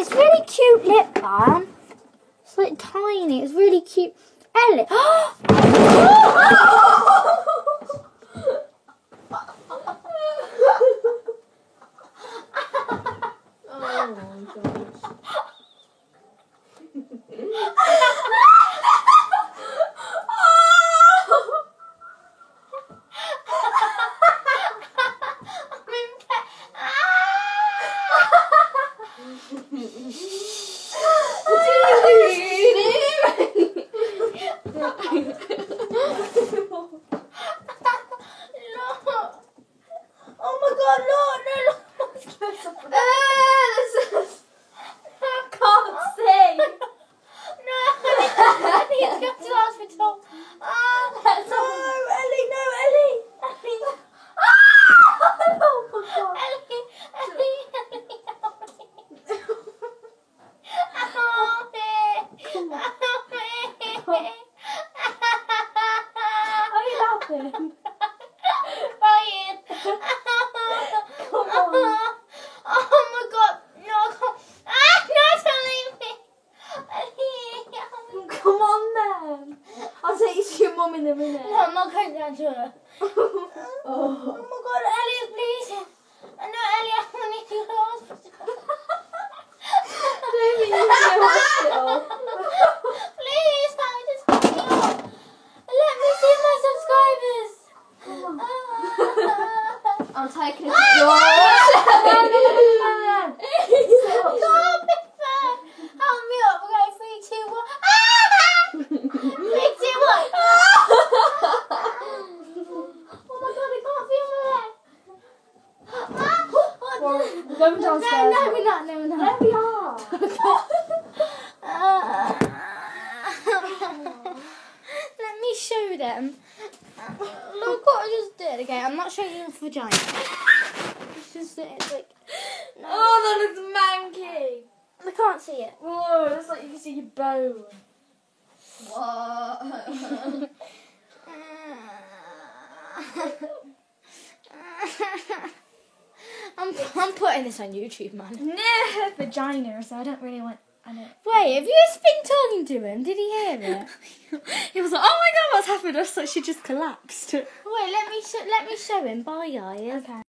It's really cute lip balm. It's like tiny. It's really cute. Ellie. Oh my gosh. Oh my god, no. I can't see. No, I need to go to the hospital. No, Ellie, no, Ellie. Oh my god. Ellie. Are you laughing? Ryan. Come on. Oh my god. No, I can't. No, don't leave me. Come on then. I'll take you to your mum in a minute. No, I'm not going down to her. Oh my god, Elliot, please. No, Elliot, I need to go to the hospital. I don't think you can go to hospital. Please, I just got me up. Let me see my subscribers. I'm taking it to No, yours. help me up. We're going 3, 2, 1. 3, 2, 1. Oh my god, I can't feel my leg. We're going downstairs. No, we're not. There we are. Let me show them. Look what I just did. Okay, I'm not showing you the vagina. It's just that it's like. No. Oh, that looks manky. I can't see it. Whoa, it's like you can see your bone. What? I'm putting this on YouTube, man. Near her vagina, so I don't really want. Wait, have you just been talking to him? Did he hear it? He was like, "Oh my god, what's happened?" I was like, she just collapsed. Wait, let me show him. Bye, guys. Okay.